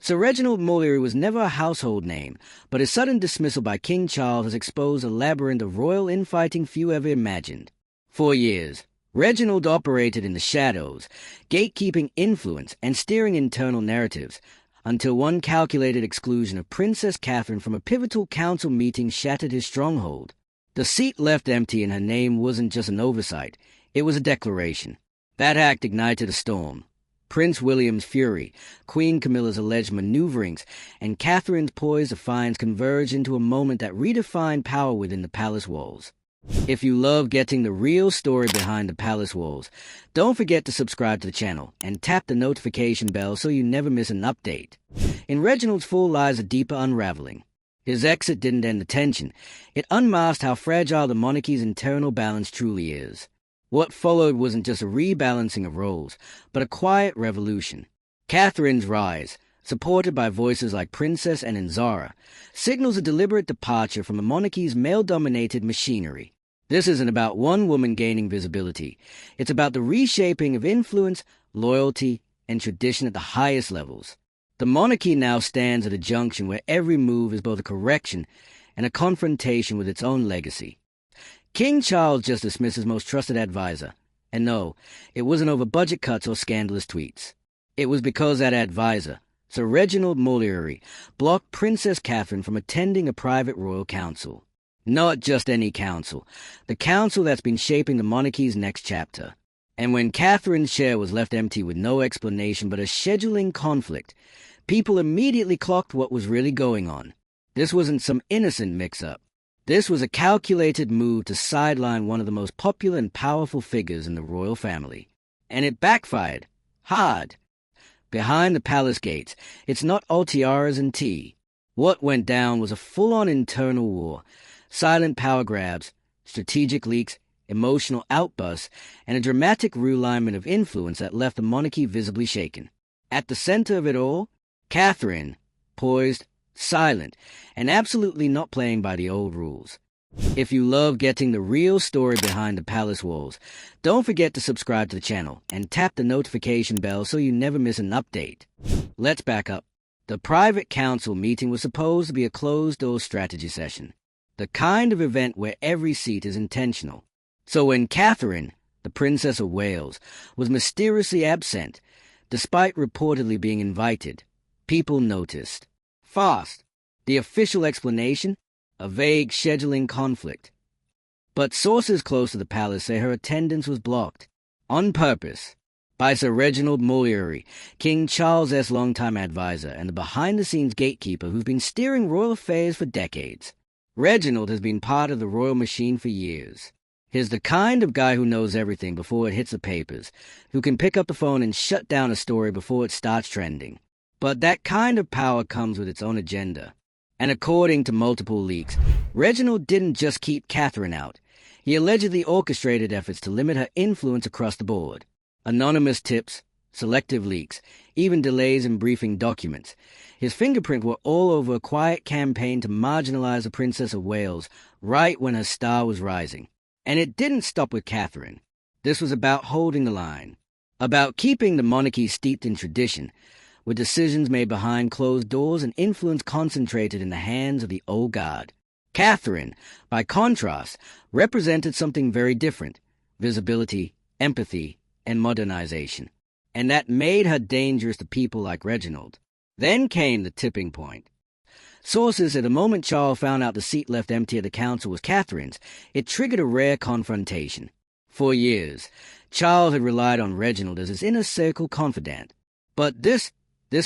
Sir Reginald Moriarty was never a household name, but his sudden dismissal by King Charles has exposed a labyrinth of royal infighting few ever imagined. For years, Reginald operated in the shadows, gatekeeping influence and steering internal narratives, until one calculated exclusion of Princess Catherine from a pivotal council meeting shattered his stronghold. The seat left empty and her name wasn't just an oversight, it was a declaration. That act ignited a storm. Prince William's fury, Queen Camilla's alleged maneuverings, and Catherine's poised defiance converged into a moment that redefined power within the palace walls. If you love getting the real story behind the palace walls, don't forget to subscribe to the channel and tap the notification bell so you never miss an update. In Reginald's fall lies a deeper unraveling. His exit didn't end the tension. It unmasked how fragile the monarchy's internal balance truly is. What followed wasn't just a rebalancing of roles, but a quiet revolution. Catherine's rise, supported by voices like Princess and Inzara, signals a deliberate departure from the monarchy's male-dominated machinery. This isn't about one woman gaining visibility. It's about the reshaping of influence, loyalty, and tradition at the highest levels. The monarchy now stands at a junction where every move is both a correction and a confrontation with its own legacy. King Charles just dismissed his most trusted advisor. And no, it wasn't over budget cuts or scandalous tweets. It was because that advisor, Sir Reginald Moriarty, blocked Princess Catherine from attending a private royal council. Not just any council, the council that's been shaping the monarchy's next chapter. And when Catherine's chair was left empty with no explanation but a scheduling conflict, people immediately clocked what was really going on. This wasn't some innocent mix-up. This was a calculated move to sideline one of the most popular and powerful figures in the royal family. And it backfired. Hard. Behind the palace gates, it's not all tiaras and tea. What went down was a full-on internal war, silent power grabs, strategic leaks, emotional outbursts, and a dramatic realignment of influence that left the monarchy visibly shaken. At the center of it all, Catherine, poised, silent, and absolutely not playing by the old rules. If you love getting the real story behind the palace walls, don't forget to subscribe to the channel and tap the notification bell so you never miss an update. Let's back up. The private council meeting was supposed to be a closed-door strategy session, the kind of event where every seat is intentional. So when Catherine, the Princess of Wales, was mysteriously absent, despite reportedly being invited, people noticed. Fast. The official explanation? A vague scheduling conflict. But sources close to the palace say her attendance was blocked, on purpose, by Sir Reginald Moriarty, King Charles' longtime advisor and the behind-the-scenes gatekeeper who's been steering royal affairs for decades. Reginald has been part of the royal machine for years. He's the kind of guy who knows everything before it hits the papers, who can pick up the phone and shut down a story before it starts trending. But that kind of power comes with its own agenda. And according to multiple leaks, Reginald didn't just keep Catherine out. He allegedly orchestrated efforts to limit her influence across the board. Anonymous tips, selective leaks, even delays in briefing documents. His fingerprints were all over a quiet campaign to marginalize the Princess of Wales right when her star was rising. And it didn't stop with Catherine. This was about holding the line, about keeping the monarchy steeped in tradition, with decisions made behind closed doors and influence concentrated in the hands of the old guard. Catherine, by contrast, represented something very different: visibility, empathy, and modernization. And that made her dangerous to people like Reginald. Then came the tipping point. Sources say the moment Charles found out the seat left empty at the council was Catherine's, it triggered a rare confrontation. For years, Charles had relied on Reginald as his inner circle confidant. But this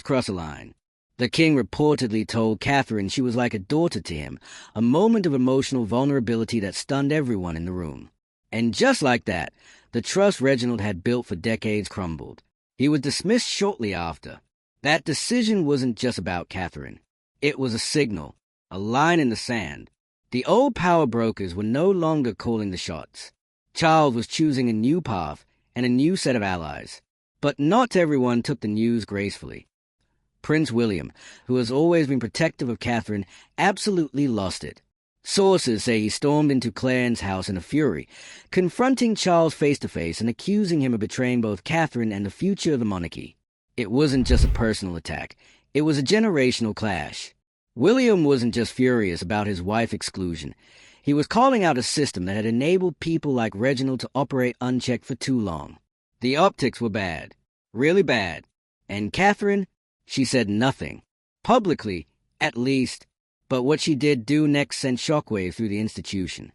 crossed a line. The king reportedly told Catherine she was like a daughter to him, a moment of emotional vulnerability that stunned everyone in the room. And just like that, the trust Reginald had built for decades crumbled. He was dismissed shortly after. That decision wasn't just about Catherine. It was a signal, a line in the sand. The old power brokers were no longer calling the shots. Charles was choosing a new path and a new set of allies. But not everyone took the news gracefully. Prince William, who has always been protective of Catherine, absolutely lost it. Sources say he stormed into Clarence's house in a fury, confronting Charles face-to-face and accusing him of betraying both Catherine and the future of the monarchy. It wasn't just a personal attack. It was a generational clash. William wasn't just furious about his wife's exclusion. He was calling out a system that had enabled people like Reginald to operate unchecked for too long. The optics were bad. Really bad. And Catherine, she said nothing. Publicly, at least. But what she did do next sent shockwaves through the institution.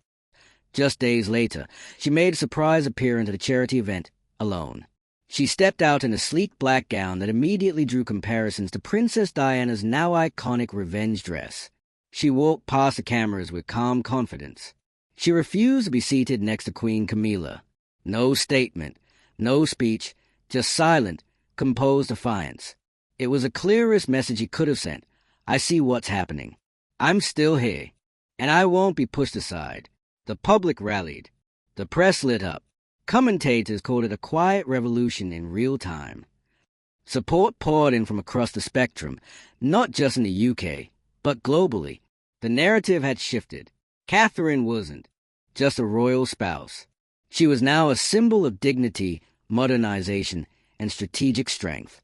Just days later, she made a surprise appearance at a charity event, alone. She stepped out in a sleek black gown that immediately drew comparisons to Princess Diana's now iconic revenge dress. She walked past the cameras with calm confidence. She refused to be seated next to Queen Camilla. No statement, no speech, just silent, composed defiance. It was the clearest message he could have sent. I see what's happening. I'm still here, and I won't be pushed aside. The public rallied. The press lit up. Commentators called it a quiet revolution in real time. Support poured in from across the spectrum, not just in the UK, but globally. The narrative had shifted. Catherine wasn't just a royal spouse. She was now a symbol of dignity, modernization, and strategic strength.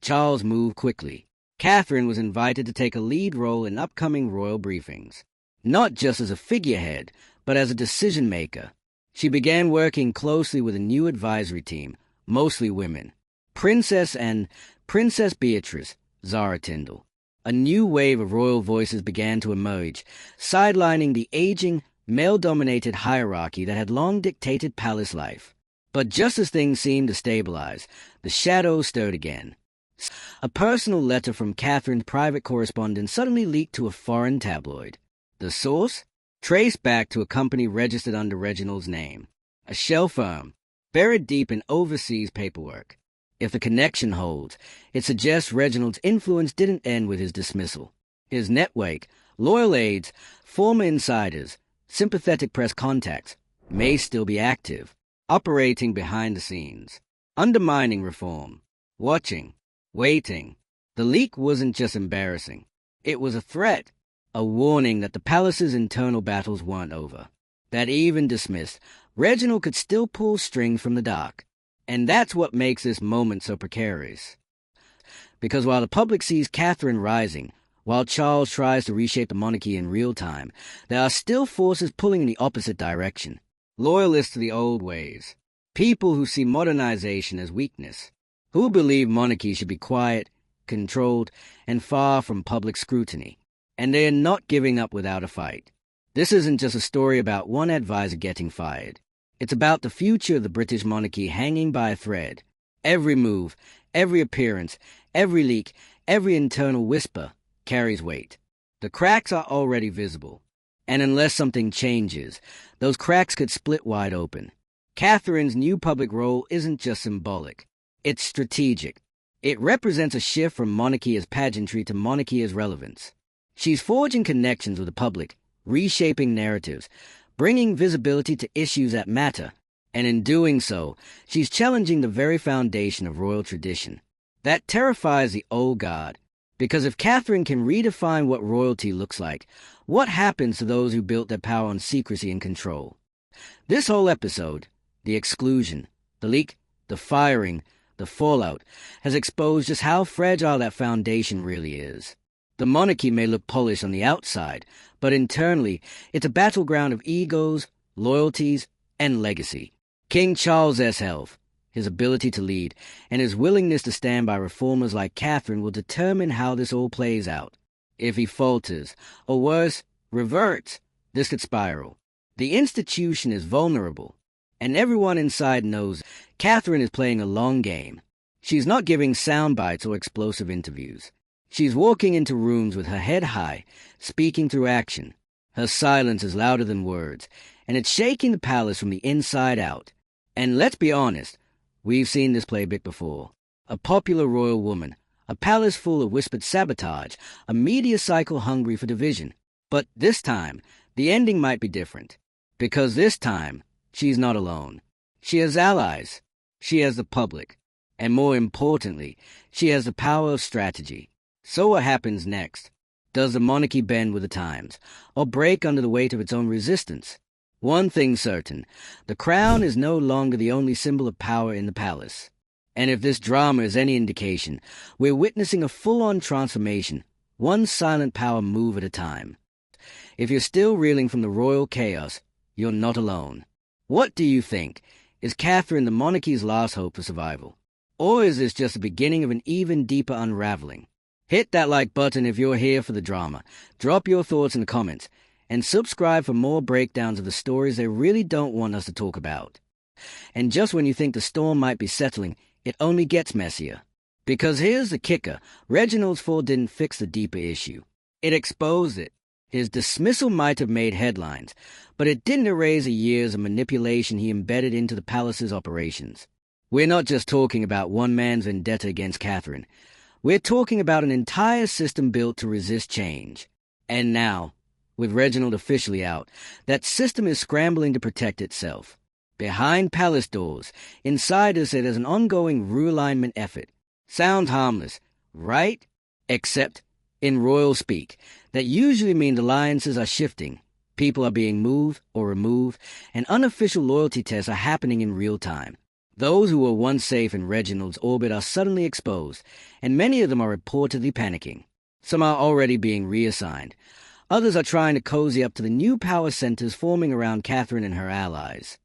Charles moved quickly. Catherine was invited to take a lead role in upcoming royal briefings, not just as a figurehead, but as a decision-maker. She began working closely with a new advisory team, mostly women. Princess Beatrice, Zara Tindall. A new wave of royal voices began to emerge, sidelining the aging, male-dominated hierarchy that had long dictated palace life. But just as things seemed to stabilize, the shadows stirred again. A personal letter from Catherine's private correspondent suddenly leaked to a foreign tabloid. The source? Traced back to a company registered under Reginald's name. A shell firm, buried deep in overseas paperwork. If the connection holds, it suggests Reginald's influence didn't end with his dismissal. His network, loyal aides, former insiders, sympathetic press contacts, may still be active, operating behind the scenes, undermining reform, watching, waiting. The leak wasn't just embarrassing. It was a threat, a warning that the palace's internal battles weren't over. That even dismissed, Reginald could still pull strings from the dark. And that's what makes this moment so precarious. Because while the public sees Catherine rising, while Charles tries to reshape the monarchy in real time, there are still forces pulling in the opposite direction. Loyalists to the old ways. People who see modernization as weakness. Who believe monarchy should be quiet, controlled, and far from public scrutiny. And they are not giving up without a fight. This isn't just a story about one advisor getting fired. It's about the future of the British monarchy hanging by a thread. Every move, every appearance, every leak, every internal whisper carries weight. The cracks are already visible. And unless something changes, those cracks could split wide open. Catherine's new public role isn't just symbolic. It's strategic. It represents a shift from monarchy as pageantry to monarchy as relevance. She's forging connections with the public, reshaping narratives, bringing visibility to issues that matter. And in doing so, she's challenging the very foundation of royal tradition. That terrifies the old guard, because if Catherine can redefine what royalty looks like, what happens to those who built their power on secrecy and control? This whole episode, the exclusion, the leak, the firing, the fallout, has exposed just how fragile that foundation really is. The monarchy may look polished on the outside, but internally, it's a battleground of egos, loyalties, and legacy. King Charles's health, his ability to lead, and his willingness to stand by reformers like Catherine will determine how this all plays out. If he falters, or worse, reverts, this could spiral. The institution is vulnerable, and everyone inside knows Catherine is playing a long game. She's not giving sound bites or explosive interviews. She's walking into rooms with her head high, speaking through action. Her silence is louder than words, and it's shaking the palace from the inside out. And let's be honest, we've seen this playbook before. A popular royal woman, a palace full of whispered sabotage, a media cycle hungry for division. But this time, the ending might be different. Because this time, she's not alone. She has allies. She has the public. And more importantly, she has the power of strategy. So what happens next? Does the monarchy bend with the times, or break under the weight of its own resistance? One thing's certain, the crown is no longer the only symbol of power in the palace. And if this drama is any indication, we're witnessing a full-on transformation, one silent power move at a time. If you're still reeling from the royal chaos, you're not alone. What do you think? Is Catherine the monarchy's last hope for survival? Or is this just the beginning of an even deeper unraveling? Hit that like button if you're here for the drama. Drop your thoughts in the comments. And subscribe for more breakdowns of the stories they really don't want us to talk about. And just when you think the storm might be settling, it only gets messier. Because here's the kicker, Reginald's fall didn't fix the deeper issue. It exposed it. His dismissal might have made headlines, but it didn't erase the years of manipulation he embedded into the palace's operations. We're not just talking about one man's vendetta against Catherine. We're talking about an entire system built to resist change. And now, with Reginald officially out, that system is scrambling to protect itself. Behind palace doors, insiders say there's an ongoing realignment effort. Sounds harmless, right? Except, in royal speak, that usually means alliances are shifting, people are being moved or removed, and unofficial loyalty tests are happening in real time. Those who were once safe in Reginald's orbit are suddenly exposed, and many of them are reportedly panicking. Some are already being reassigned. Others are trying to cozy up to the new power centers forming around Catherine and her allies.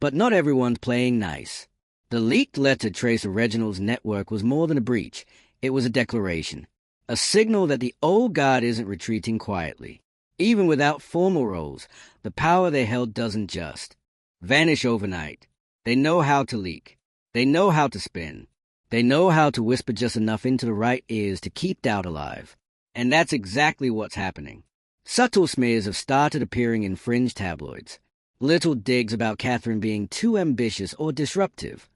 But not everyone's playing nice. The leaked letter traced to Reginald's network was more than a breach. It was a declaration. A signal that the old guard isn't retreating quietly. Even without formal roles, the power they held doesn't just vanish overnight. They know how to leak. They know how to spin. They know how to whisper just enough into the right ears to keep doubt alive. And that's exactly what's happening. Subtle smears have started appearing in fringe tabloids. Little digs about Catherine being too ambitious or disruptive.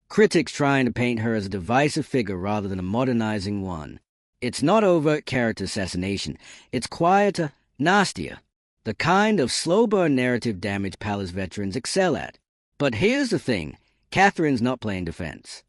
Critics trying to paint her as a divisive figure rather than a modernizing one. It's not overt character assassination. It's quieter, nastier. The kind of slow-burn narrative damage palace veterans excel at. But here's the thing. Catherine's not playing defense.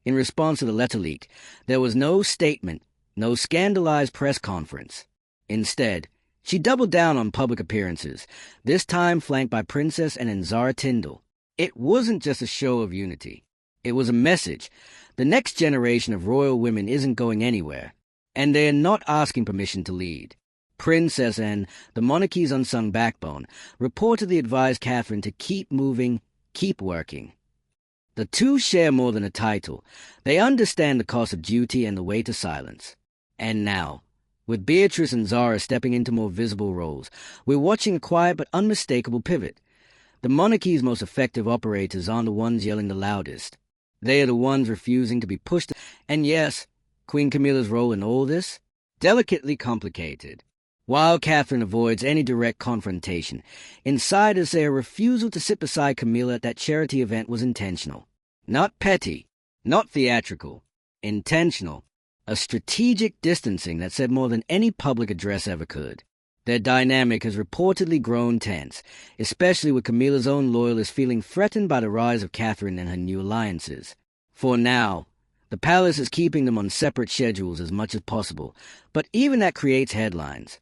In response to the letter leak, there was no statement, no scandalized press conference. Instead, she doubled down on public appearances, this time flanked by Princess and Zara Tindall. It wasn't just a show of unity. It was a message. The next generation of royal women isn't going anywhere, and they are not asking permission to lead. Princess and the monarchy's unsung backbone reportedly advised Catherine to keep moving, keep working. The two share more than a title. They understand the cost of duty and the weight of silence. And now, with Beatrice and Zara stepping into more visible roles, we're watching a quiet but unmistakable pivot. The monarchy's most effective operators aren't the ones yelling the loudest. They are the ones refusing to be pushed. And yes, Queen Camilla's role in all this? Delicately complicated. While Catherine avoids any direct confrontation, insiders say her refusal to sit beside Camilla at that charity event was intentional. Not petty, not theatrical. Intentional. A strategic distancing that said more than any public address ever could. Their dynamic has reportedly grown tense, especially with Camilla's own loyalists feeling threatened by the rise of Catherine and her new alliances. For now, the palace is keeping them on separate schedules as much as possible, but even that creates headlines.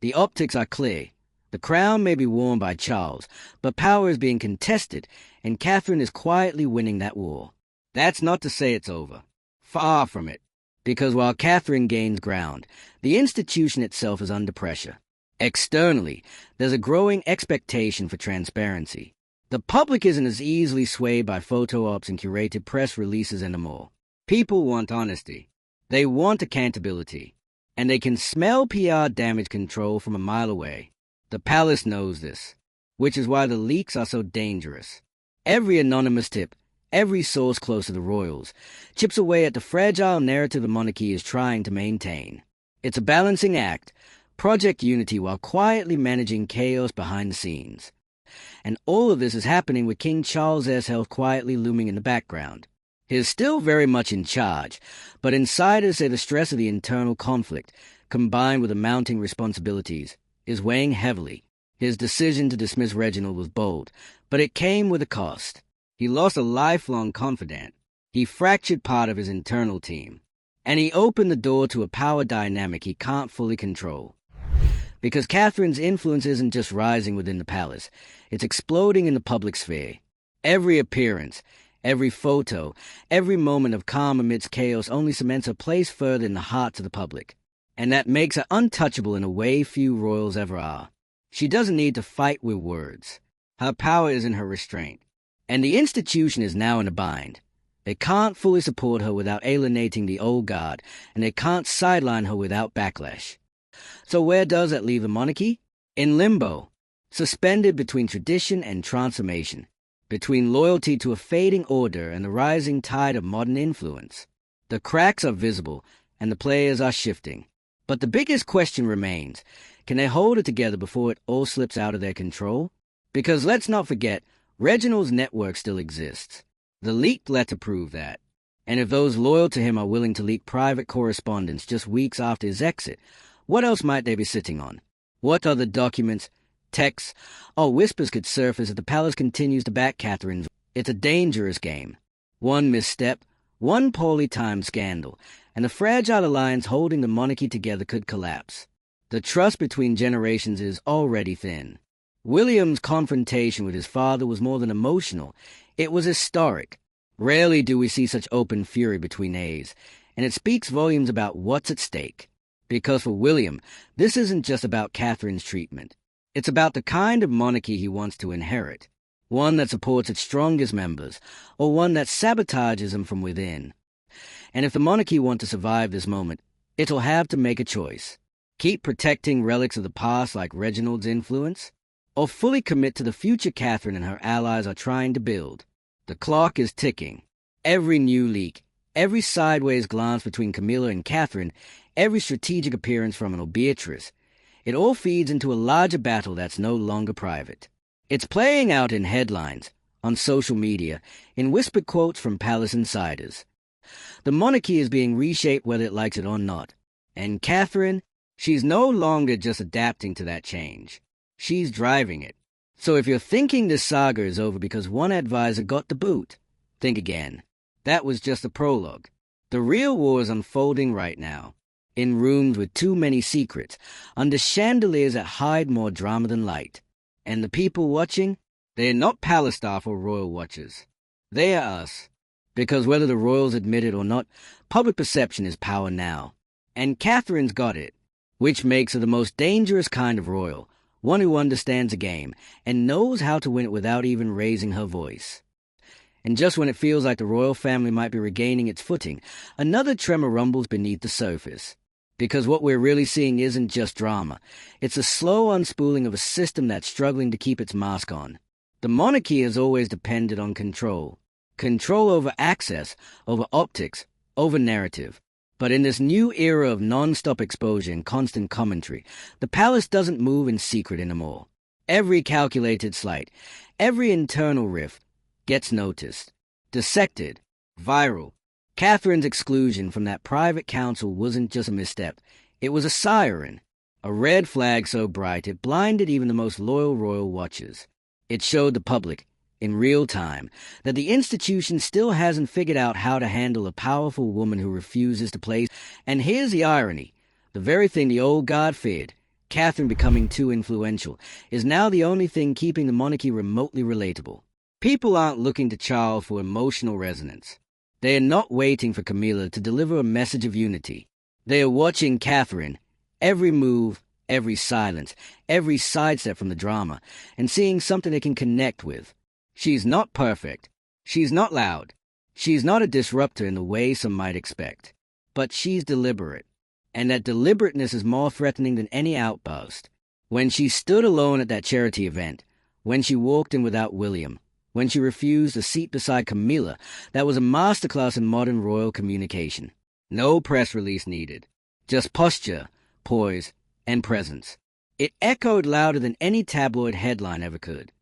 The optics are clear. The crown may be worn by Charles, but power is being contested, and Catherine is quietly winning that war. That's not to say it's over. Far from it. Because while Catherine gains ground, the institution itself is under pressure. Externally, there's a growing expectation for transparency. The public isn't as easily swayed by photo ops and curated press releases anymore. People want honesty. They want accountability. And they can smell PR damage control from a mile away. The palace knows this, which is why the leaks are so dangerous. Every anonymous tip, every source close to the royals, chips away at the fragile narrative the monarchy is trying to maintain. It's a balancing act, Project Unity while quietly managing chaos behind the scenes. And all of this is happening with King Charles' health quietly looming in the background. He is still very much in charge, but insiders say the stress of the internal conflict, combined with the mounting responsibilities, is weighing heavily. His decision to dismiss Reginald was bold, but it came with a cost. He lost a lifelong confidant. He fractured part of his internal team. And he opened the door to a power dynamic he can't fully control. Because Catherine's influence isn't just rising within the palace, it's exploding in the public sphere. Every appearance, Every photo, every moment of calm amidst chaos only cements her place further in the hearts of the public. And that makes her untouchable in a way few royals ever are. She doesn't need to fight with words. Her power is in her restraint. And the institution is now in a bind. They can't fully support her without alienating the old guard, and they can't sideline her without backlash. So where does that leave the monarchy? In limbo, suspended between tradition and transformation, between loyalty to a fading order and the rising tide of modern influence. The cracks are visible, and the players are shifting. But the biggest question remains, can they hold it together before it all slips out of their control? Because let's not forget, Reginald's network still exists. The leaked letter proved that. And if those loyal to him are willing to leak private correspondence just weeks after his exit, what else might they be sitting on? What other documents, texts, or whispers could surface if the palace continues to back Catherine? It's a dangerous game. One misstep, one poorly timed scandal, and the fragile alliance holding the monarchy together could collapse. The trust between generations is already thin. William's confrontation with his father was more than emotional. It was historic. Rarely do we see such open fury between heirs, and it speaks volumes about what's at stake. Because for William, this isn't just about Catherine's treatment. It's about the kind of monarchy he wants to inherit. One that supports its strongest members, or one that sabotages them from within. And if the monarchy want to survive this moment, it'll have to make a choice. Keep protecting relics of the past like Reginald's influence, or fully commit to the future Catherine and her allies are trying to build. The clock is ticking. Every new leak, every sideways glance between Camilla and Catherine, every strategic appearance from an old Beatrice, it all feeds into a larger battle that's no longer private. It's playing out in headlines, on social media, in whispered quotes from palace insiders. The monarchy is being reshaped whether it likes it or not. And Catherine, she's no longer just adapting to that change. She's driving it. So if you're thinking this saga is over because one advisor got the boot, think again. That was just a prologue. The real war is unfolding right now. In rooms with too many secrets, under chandeliers that hide more drama than light. And the people watching, they're not palace staff or royal watchers. They are us. Because whether the royals admit it or not, public perception is power now. And Catherine's got it, which makes her the most dangerous kind of royal, one who understands a game and knows how to win it without even raising her voice. And just when it feels like the royal family might be regaining its footing, another tremor rumbles beneath the surface. Because what we're really seeing isn't just drama. It's a slow unspooling of a system that's struggling to keep its mask on. The monarchy has always depended on control. Control over access, over optics, over narrative. But in this new era of non-stop exposure and constant commentary, the palace doesn't move in secret anymore. Every calculated slight, every internal rift gets noticed, dissected, viral. Catherine's exclusion from that private council wasn't just a misstep. It was a siren, a red flag so bright it blinded even the most loyal royal watchers. It showed the public, in real time, that the institution still hasn't figured out how to handle a powerful woman who refuses to play. And here's the irony. The very thing the old guard feared, Catherine becoming too influential, is now the only thing keeping the monarchy remotely relatable. People aren't looking to Charles for emotional resonance. They are not waiting for Camilla to deliver a message of unity. They are watching Catherine, every move, every silence, every sidestep from the drama, and seeing something they can connect with. She's not perfect. She's not loud. She's not a disruptor in the way some might expect. But she's deliberate. And that deliberateness is more threatening than any outburst. When she stood alone at that charity event, when she walked in without William, when she refused a seat beside Camilla, that was a masterclass in modern royal communication. No press release needed. Just posture, poise, and presence. It echoed louder than any tabloid headline ever could.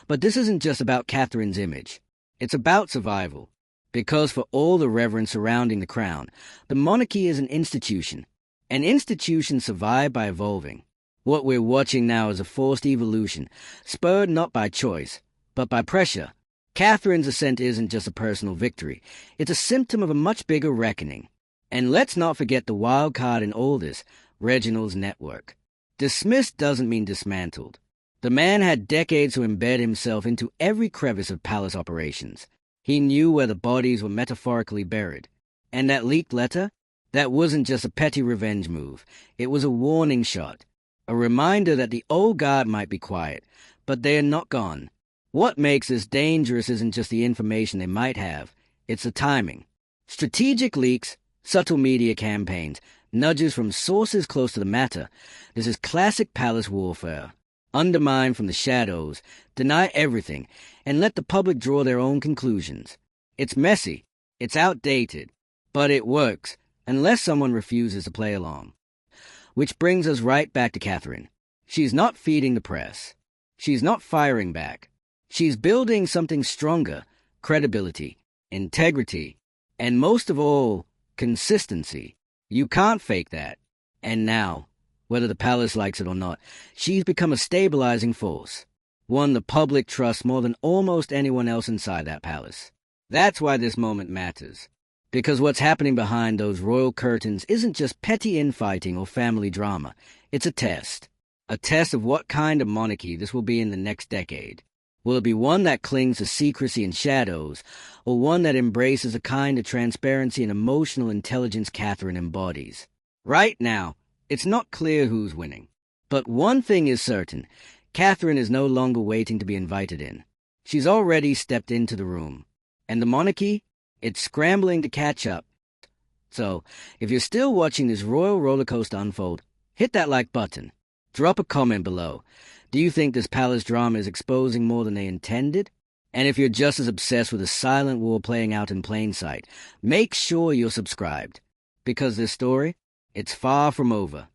But this isn't just about Catherine's image. It's about survival. Because for all the reverence surrounding the crown, the monarchy is an institution. An institution survived by evolving. What we're watching now is a forced evolution, spurred not by choice, but by pressure. Catherine's ascent isn't just a personal victory. It's a symptom of a much bigger reckoning. And let's not forget the wild card in all this, Reginald's network. Dismissed doesn't mean dismantled. The man had decades to embed himself into every crevice of palace operations. He knew where the bodies were metaphorically buried. And that leaked letter? That wasn't just a petty revenge move. It was a warning shot. A reminder that the old guard might be quiet, but they are not gone. What makes this dangerous isn't just the information they might have, it's the timing. Strategic leaks, subtle media campaigns, nudges from sources close to the matter. This is classic palace warfare. Undermine from the shadows, deny everything, and let the public draw their own conclusions. It's messy, it's outdated, but it works, unless someone refuses to play along. Which brings us right back to Catherine. She's not feeding the press. She's not firing back. She's building something stronger, credibility, integrity, and most of all, consistency. You can't fake that. And now, whether the palace likes it or not, she's become a stabilizing force. One the public trusts more than almost anyone else inside that palace. That's why this moment matters. Because what's happening behind those royal curtains isn't just petty infighting or family drama. It's a test. A test of what kind of monarchy this will be in the next decade. Will it be one that clings to secrecy and shadows, or one that embraces a kind of transparency and emotional intelligence Catherine embodies? Right now, it's not clear who's winning. But one thing is certain. Catherine is no longer waiting to be invited in. She's already stepped into the room. And the monarchy? It's scrambling to catch up. So, if you're still watching this royal roller coaster unfold, hit that like button. Drop a comment below. Do you think this palace drama is exposing more than they intended? And if you're just as obsessed with the silent war playing out in plain sight, make sure you're subscribed. Because this story, it's far from over.